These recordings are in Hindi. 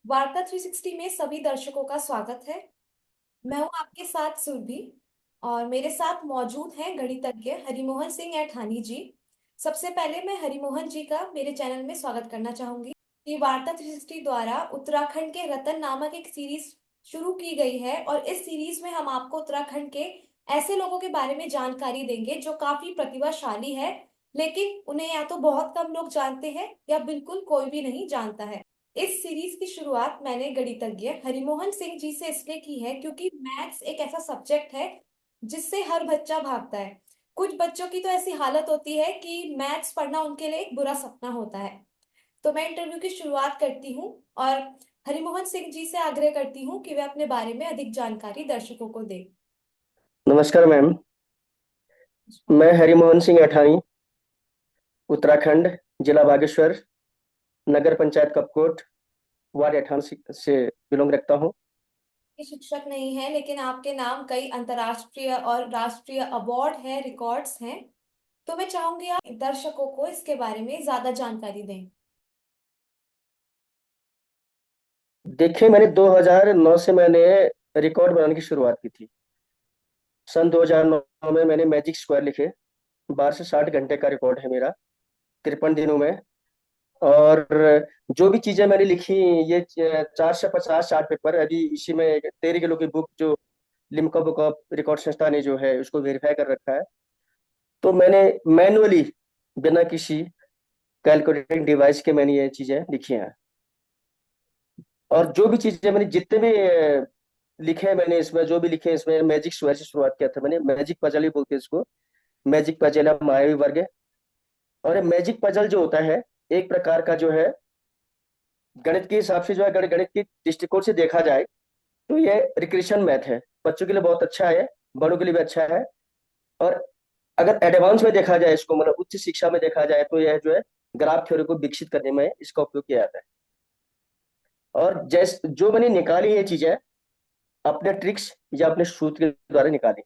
वार्ता 360 में सभी दर्शकों का स्वागत है। मैं हूं आपके साथ सुरभि और मेरे साथ मौजूद हैं गणितज्ञ हरिमोहन सिंह ऐठानी जी। सबसे पहले मैं हरिमोहन जी का मेरे चैनल में स्वागत करना चाहूंगी कि वार्ता 360 द्वारा उत्तराखंड के रतन नामक एक सीरीज शुरू की गई है और इस सीरीज में हम आपको उत्तराखंड के ऐसे लोगों के बारे में जानकारी देंगे जो काफी प्रतिभाशाली है, लेकिन उन्हें या तो बहुत कम लोग जानते हैं या बिल्कुल कोई भी नहीं जानता है। इस सीरीज की शुरुआत मैंने गणितज्ञ हरिमोहन सिंह जी से इसलिए की है क्योंकि मैथ्स एक ऐसा सब्जेक्ट है जिससे हर बच्चा भागता है। कुछ बच्चों की तो ऐसी हालत होती है कि मैथ्स पढ़ना उनके लिए एक बुरा सपना होता है। तो मैं इंटरव्यू की शुरुआत करती हूँ और हरिमोहन सिंह जी से आग्रह करती हूँ कि वे अपने बारे में अधिक जानकारी दर्शकों को दें। नमस्कार मैम। मैं हरिमोहन सिंह अठानी, उत्तराखंड, जिला बागेश्वर, नगर पंचायत कपकोट, वार्ड 88 से बिलोंग रखता हूँ। ये शिक्षक नहीं है, लेकिन आपके नाम कई अंतर्राष्ट्रीय और राष्ट्रीय अवार्ड है, रिकॉर्ड्स हैं। तो मैं चाहूंगी आप दर्शकों को इसके बारे में ज्यादा जानकारी दें। देखिए, मैंने 2009 से मैंने रिकॉर्ड बनाने की शुरुआत की थी। सन 2009 में मैंने मैजिक स्क्वायर लिखे। 12 से 60 घंटे का रिकॉर्ड है मेरा, 53 दिनों में। और जो भी चीजें मैंने लिखी, ये 4 से 50 चार्ट पेपर, अभी इसी में 13 किलो की बुक जो लिम्का बुक ऑफ रिकॉर्ड संस्था ने जो है उसको वेरीफाई कर रखा है। तो मैंने मैनुअली, बिना किसी कैलकुलेटिंग डिवाइस के, मैंने ये चीजें लिखी हैं। और जो भी चीजें मैंने जितने भी लिखे हैं, मैंने इसमें जो भी लिखे हैं, इसमें मैजिक स्क्वायर से शुरुआत किया था मैंने। मैजिक पजल ही बोलते हैं इसको। मैजिक पजल है मायावी वर्ग है। और ये मैजिक पजल जो होता है, एक प्रकार का जो है, गणित के हिसाब से जो है, गणित के दृष्टिकोण से देखा जाए तो ये रिक्रेशन मैथ है। बच्चों के लिए बहुत अच्छा है, बड़ों के लिए भी अच्छा है। और अगर एडवांस में देखा जाए इसको, मतलब उच्च शिक्षा में देखा जाए, तो यह जो है ग्राफ थ्योरी को विकसित करने में इसका उपयोग किया जाता है। और जैसे जो मैंने निकाली ये चीजें अपने ट्रिक्स या अपने सूत्र के द्वारा निकाली,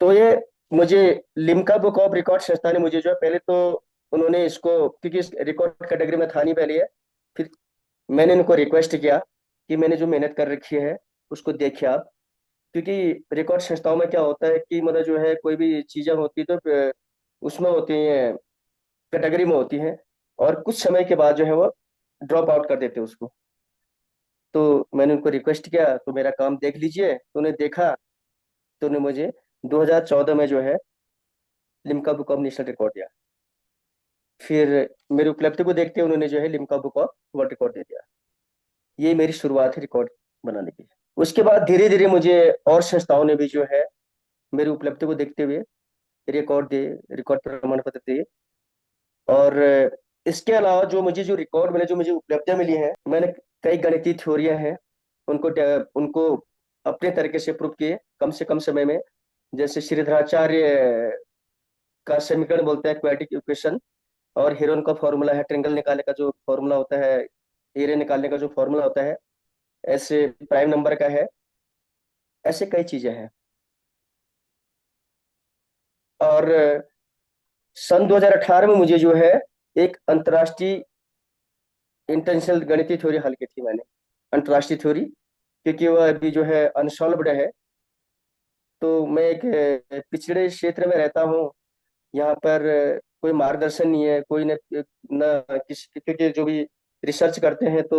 तो ये मुझे लिम्का बुक ऑफ रिकॉर्ड संस्था ने मुझे जो है, पहले तो उन्होंने इसको, क्योंकि इस रिकॉर्ड कैटेगरी में था नहीं पहले है, फिर मैंने इनको रिक्वेस्ट किया कि मैंने जो मेहनत कर रखी है उसको देखिए आप। क्योंकि रिकॉर्ड संस्थाओं में क्या होता है कि मतलब जो है कोई भी चीजें होती तो उसमें होती हैं, कैटेगरी में होती हैं, और कुछ समय के बाद जो है वो ड्रॉप आउट कर देते हैं उसको। तो मैंने उनको रिक्वेस्ट किया तो मेरा काम देख लीजिए, तो उन्हें देखा, तो उन्हें मुझे 2014 में जो है Limca book of national record दिया। फिर मेरी उपलब्धि को देखते हुए उन्होंने जो है Limca book of world record दे दिया। ये मेरी शुरुआत है रिकॉर्ड बनाने की। उसके बाद धीरे धीरे मुझे और संस्थाओं ने भी जो है मेरी उपलब्धि को देखते हुए रिकॉर्ड दे, रिकॉर्ड प्रमाण पत्र दिए। और इसके अलावा जो रिकॉर्ड मिले, जो मुझे उपलब्धियां मिली हैं, मैंने कई गणितीय थ्योरियां हैं, उनको अपने तरीके से प्रूव किए कम से कम समय में। जैसे श्रीधराचार्य का समीकरण बोलते हैं क्वाड्रेटिक इक्वेशन, और हेरोन का फॉर्मूला है ट्रिंगल निकालने का जो फॉर्मूला होता है, एरिया निकालने का जो फॉर्मूला होता है, ऐसे प्राइम नंबर का है। ऐसे कई चीजें हैं। और सन 2018 में मुझे जो है एक अंतर्राष्ट्रीय इंटरनेशनल गणितीय थ्योरी हल की थी मैंने। अंतर्राष्ट्रीय थ्योरी, क्योंकि वह अभी जो है अनसॉल्व्ड है। तो मैं एक पिछड़े क्षेत्र में रहता हूँ। यहाँ पर कोई मार्गदर्शन नहीं है, कोई न किसी, क्योंकि जो भी रिसर्च करते हैं तो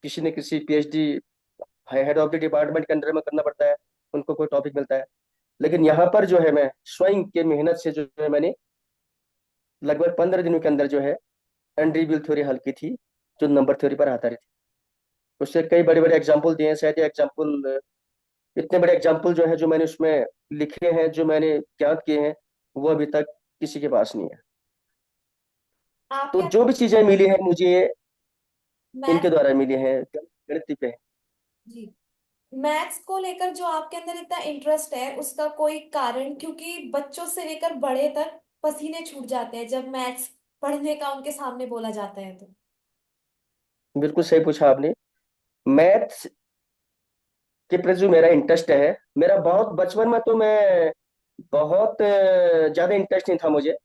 किसी न किसी PhD head of the department के अंडर में करना पड़ता है, उनको कोई टॉपिक मिलता है। लेकिन यहाँ पर जो है मैं स्वयं के मेहनत से जो है मैंने लगभग 15 दिनों के अंदर जो है एंड्रीविल थ्योरी हल की थी, जो नंबर थ्योरी पर आधारित थी। उससे कई बड़े बड़े एग्जाम्पल दिए हैं। शायद ये एग्जाम्पल, इतने बड़े एग्जाम्पल जो है जो मैंने उसमें लिखे हैं, जो मैंने ज्ञात किए हैं, वो अभी तक किसी के पास नहीं है। आप तो क्या जो भी चीजें मिली हैं मुझे, मैथ इनके द्वारा मिली हैं, गणित पे। जी मैथ्स को लेकर जो आपके अंदर इतना इंटरेस्ट है उसका कोई कारण, क्योंकि बच्चों से लेकर बड़े तक पसीने छूट जाते हैं जब मैथ्स पढ़ने का उनके सामने बोला जाता है तो। बिल्कुल सही पूछा आपने। मैथ्स के प्रति जो मेरा इंटरेस्ट है, मेरा बहुत बचपन में तो मैं बहुत ज्यादा इंटरेस्ट नहीं था मुझे।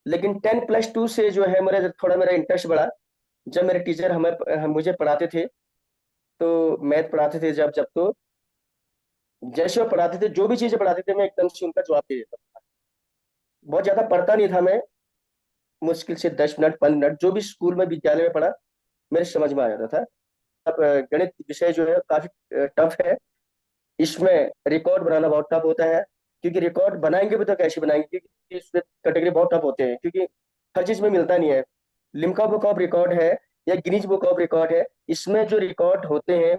लेकिन 10+2 से जो है मेरा थोड़ा मेरा इंटरेस्ट बढ़ा। जब मेरे टीचर मुझे पढ़ाते थे, तो मैथ पढ़ाते थे जब जब तो जैसे वो पढ़ाते थे, जो भी चीजें पढ़ाते थे, मैं एकदम से उनका जवाब दे देता था। बहुत ज्यादा पढ़ता नहीं था मैं, मुश्किल से 10 मिनट 5 मिनट जो भी स्कूल में विद्यालय में पढ़ा मेरे समझ में आ जाता था। अब गणित विषय जो है काफी टफ है। इसमें रिकॉर्ड बनाना बहुत टफ होता है, क्योंकि रिकॉर्ड बनाएंगे भी तो कैसे बनाएंगे, क्योंकि इसमें कैटेगरी बहुत टफ होते हैं, क्योंकि हर चीज में मिलता नहीं है। लिम्का बुक ऑफ रिकॉर्ड है या गिनीज बुक ऑफ रिकॉर्ड है, इसमें जो रिकॉर्ड होते हैं,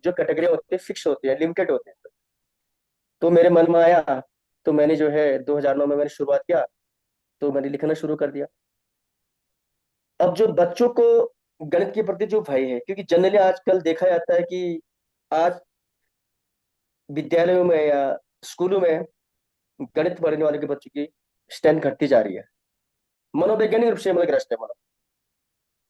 जो कैटेगरी होते हैं, फिक्स होते हैं, लिमिटेड होते हैं। तो मेरे मन में आया, तो मैंने जो है 2009 में मैंने शुरुआत किया, तो मैंने लिखना शुरू कर दिया। अब जो बच्चों को गणित के प्रति जो भय है, क्योंकि जनरली आजकल देखा जाता है कि आज विद्यालयों में या स्कूलों में गणित पढ़ने वाले के बच्चों की स्ट्रेंथ घटती जा रही है, मनोवैज्ञानिक रूप से मतलब ग्रस्त है मनो,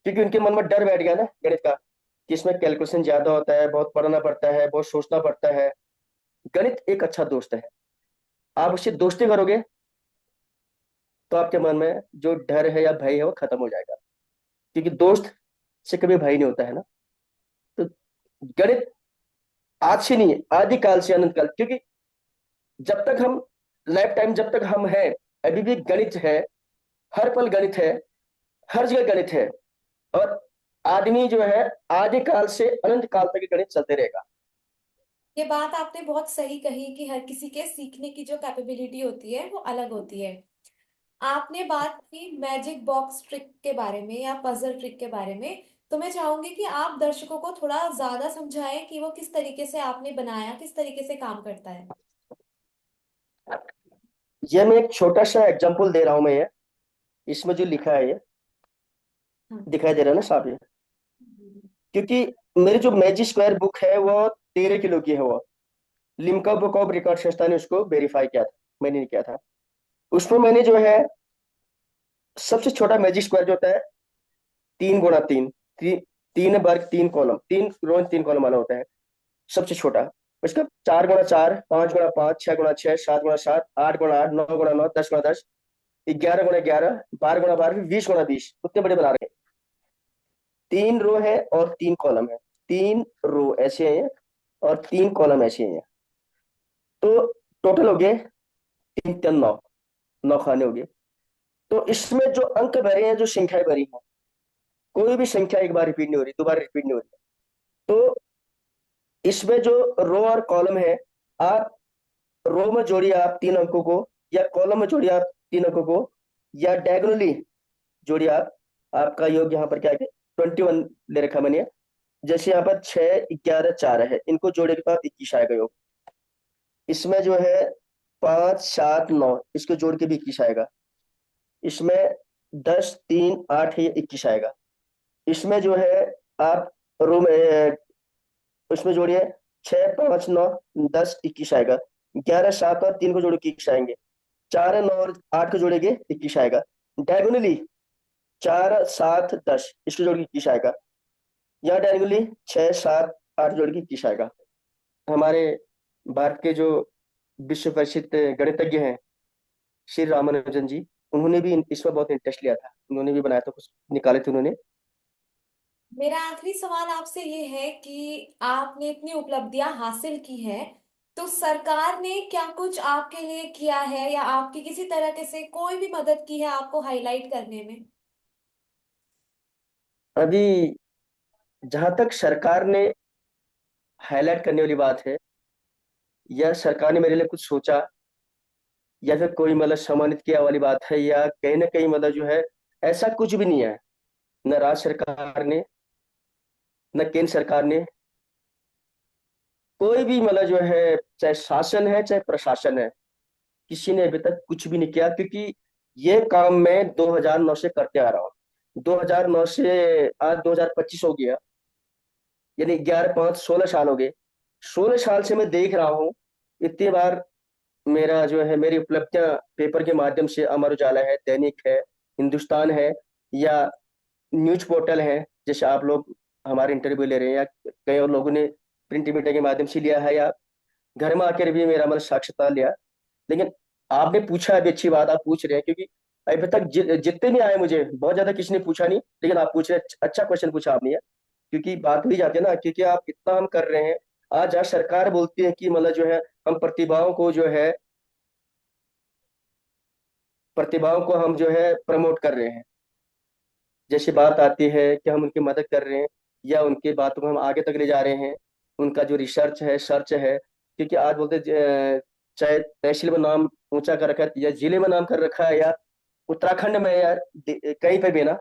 क्योंकि उनके मन में डर बैठ गया ना गणित का, कि इसमें कैलकुलेशन ज्यादा होता है, बहुत पढ़ना पड़ता है, बहुत सोचना पड़ता है। गणित एक अच्छा दोस्त है, आप उससे दोस्ती करोगे तो आपके मन में जो डर है या भय है वो खत्म हो जाएगा, क्योंकि दोस्त से कभी भय नहीं होता है ना। तो गणित आज से नहीं है, आदिकाल से अनंत काल, क्योंकि जब तक हम लाइफ टाइम, जब तक हम हैं, अभी भी गणित है। हर पल गणित है, हर जगह गणित है। और आदमी जो है आदिकाल से अनंत काल तक गणित चलते रहेगा। ये बात आपने बहुत सही कही कि हर किसी के सीखने की जो कैपेबिलिटी होती है वो अलग होती है। आपने बात की मैजिक बॉक्स ट्रिक के बारे में या पजल ट्रिक के बारे में, तो मैं चाहूंगी कि आप दर्शकों को थोड़ा ज्यादा समझाएं कि वो किस तरीके से आपने बनाया, किस तरीके से काम करता है। ये मैं एक छोटा सा एग्जांपल दे रहा हूं मैं, ये इसमें जो लिखा है ये हाँ। दिखाई दे रहा है ना साहब, ये क्योंकि मेरी जो मैजिक स्क्वायर बुक है वो 13 किलो की है। वो लिम्का बुक ऑफ रिकॉर्ड संस्था ने उसको वेरीफाई किया था, मैंने नहीं किया था। उसमें मैंने जो है सबसे छोटा मैजिक स्क्वायर जो होता है 3 गुणा 3, 3 वर्ग 3 कॉलम, 3 रो 3 कॉलम वाला होता है सबसे छोटा। उसका 4 गुणा 4, 5 गुणा 5, 6 गुणा 6, 7 गुणा 7, 8 गुणा 8, 9 गुणा 9, 10 गुणा 10, 11 गुणा 11, 12 गुणा 12, 20 गुणा 20, उतने बड़े बना रहे हैं। 3 रो है और 3 कॉलम है, 3 रो ऐसे हैं और 3 कॉलम ऐसे हैं। तो टोटल हो गए 3 3 9, 9 खाने हो गए। तो इसमें जो अंक भरे हैं, जो संख्याएं भरी हैं, कोई भी संख्या एक बार रिपीट नहीं हो रही, दोबारा रिपीट नहीं हो रही। तो इसमें जो रो और कॉलम है, आप रो में जोड़िए आप 3 अंकों को, या कॉलम में जोड़िए आप 3 अंकों को, या डायगोनली जोड़िए आप। आपका योग यहाँ पर क्या है, 21 ले रखा मैंने। जैसे यहाँ पर 6 11 4 है, इनको जोड़े के बाद 21 आएगा योग। इसमें जो है 5 7 9, इसको जोड़ के भी 21 आएगा। इसमें 10 3 8 है, ये 21 आएगा। इसमें जो है आप रो में उसमें जोड़िए 6 5 9 10, 21 आएगा। 11 7 और 3 को जोड़ के 21 आएंगे। 4 9 और 8 को जोड़ेंगे 21 आएगा। डायगोनली 4 7 10, इसको जोड़ के 21 आएगा। यहाँ डायगोनली 6 7 8 जोड़ के 21 आएगा। हमारे भारत के जो विश्व प्रसिद्ध गणितज्ञ हैं श्री रामानुजन जी, उन्होंने भी इसमें बहुत इंटरेस्ट लिया था, उन्होंने भी बनाया था, कुछ निकाले थे उन्होंने। मेरा आखिरी सवाल आपसे ये है कि आपने इतनी उपलब्धियां हासिल की हैं, तो सरकार ने क्या कुछ आपके लिए किया है या आपकी किसी तरह के से कोई भी मदद की है आपको हाईलाइट करने में? अभी जहां तक सरकार ने हाईलाइट करने वाली बात है, या सरकार ने मेरे लिए कुछ सोचा, या फिर कोई मतलब सम्मानित किया वाली बात है, या कहीं ना कहीं मतलब जो है, ऐसा कुछ भी नहीं है। न राज्य सरकार ने, न केंद्र सरकार ने, कोई भी मतलब जो है, चाहे शासन है चाहे प्रशासन है, किसी ने अभी तक कुछ भी नहीं किया, क्योंकि ये काम मैं 2009 से करते आ रहा हूँ। 2009 से आज 2025 हो गया, यानी 11 5 16 साल हो गए। 16 साल से मैं देख रहा हूँ। इतनी बार मेरा जो है, मेरी उपलब्धियां पेपर के माध्यम से, अमर उजाला है, दैनिक है, हिंदुस्तान है, या न्यूज पोर्टल है, जैसे आप लोग हमारे इंटरव्यू ले रहे हैं, या कई और लोगों ने प्रिंट मीडिया के माध्यम से लिया है, या घर में आकर भी मेरा मतलब साक्षात्कार लिया। लेकिन आपने पूछा, अभी अच्छी बात आप पूछ रहे हैं, क्योंकि अभी तक जितने भी आए मुझे बहुत ज्यादा किसी ने पूछा नहीं, लेकिन आप पूछ रहे, अच्छा क्वेश्चन पूछा आपने यार। क्योंकि बात हुई जाती है ना, क्योंकि आप इतना हम कर रहे हैं। आज सरकार बोलती है कि मतलब जो है हम प्रतिभाओं को जो है, प्रतिभाओं को हम जो है प्रमोट कर रहे हैं। जैसी बात आती है कि हम उनकी मदद कर रहे हैं या उनकी बातों को हम आगे तक ले जा रहे हैं, उनका जो रिसर्च है, सर्च है। क्योंकि आज बोलते चाहे तहसील में नाम ऊंचा कर रखा है या जिले में नाम कर रखा है या उत्तराखंड में यार, कहीं पे भी ना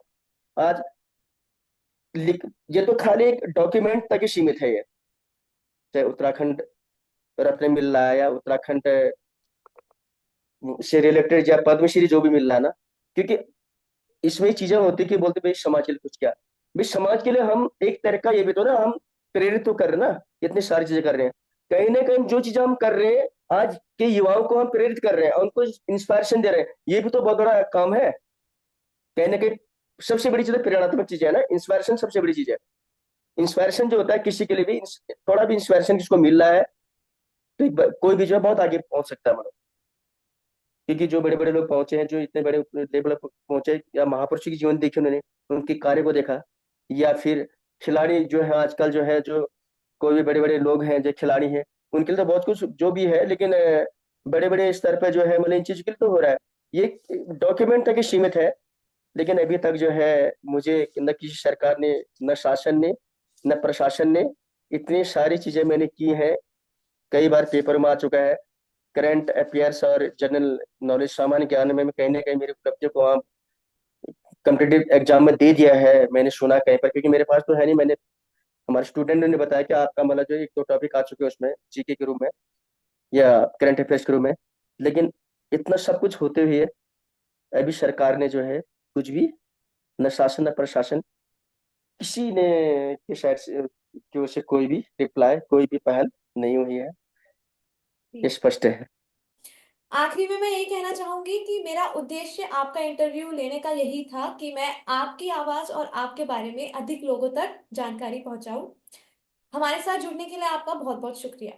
आज लिख, ये तो खाली एक डॉक्यूमेंट तक ही सीमित है ये। चाहे उत्तराखंड रत्न मिल रहा है या उत्तराखंड से रिलेटेड या पद्मश्री जो भी मिल रहा है ना, क्योंकि इसमें चीजें होती कि बोलते भाई समाज के लिए कुछ क्या। भाई समाज के लिए हम एक तरह का ये भी तो ना, हम प्रेरित तो कर रहे हैं ना, इतनी सारी चीजें कर रहे हैं। कहीं ना कहीं जो चीजें हम कर रहे हैं, आज के युवाओं को हम प्रेरित कर रहे हैं और उनको इंस्पायरेशन दे रहे हैं, ये भी तो बहुत बड़ा काम है। कहीं ना कहीं सबसे बड़ी चीज है प्रेरणात्मक चीज है ना, इंस्पायरेशन सबसे बड़ी चीज है। इंस्पायरेशन जो होता है किसी के लिए भी, थोड़ा भी इंस्पायरेशन किसको मिल रहा है तो कोई भी जो है बहुत आगे पहुंच सकता है मतलब। क्योंकि जो बड़े बड़े लोग पहुंचे हैं, जो इतने बड़े लेवल पर पहुंचे, या महापुरुषों की जीवन देखी उन्होंने, उनके कार्य को देखा, या फिर खिलाड़ी जो है आजकल जो है, जो कोई भी बड़े बड़े लोग हैं जो खिलाड़ी हैं, उनके लिए तो बहुत कुछ जो भी है, लेकिन बड़े बड़े स्तर पर जो है मतलब इन चीज के लिए तो हो रहा है। ये डॉक्यूमेंट तक ही सीमित है। लेकिन अभी तक जो है मुझे न किसी सरकार ने, न शासन ने, न प्रशासन ने, इतनी सारी चीजें मैंने की हैं, कई बार पेपर में आ चुका है। करंट अफेयर्स और जनरल नॉलेज, सामान्य ज्ञान में मैं कहीं ना कहीं मेरी उपलब्धियों को वहाँ कम्पिटेटिव एग्जाम में दे दिया है, मैंने सुना कहीं पर। क्योंकि मेरे पास तो है नहीं, मैंने, हमारे स्टूडेंट ने बताया कि आपका मतलब जो एक दो टॉपिक आ चुके हैं उसमें जीके के रूप में या करंट अफेयर्स के रूप में। लेकिन इतना सब कुछ होते हुए अभी सरकार ने जो है कुछ भी, न शासन न प्रशासन, किसी ने की साइड से की ओर से कोई भी रिप्लाई, कोई भी पहल नहीं हुई है। ये जी। स्पष्ट है। आखिरी में मैं यही कहना चाहूंगी कि मेरा उद्देश्य आपका इंटरव्यू लेने का यही था कि मैं आपकी आवाज और आपके बारे में अधिक लोगों तक जानकारी पहुंचाऊं। हमारे साथ जुड़ने के लिए आपका बहुत बहुत शुक्रिया।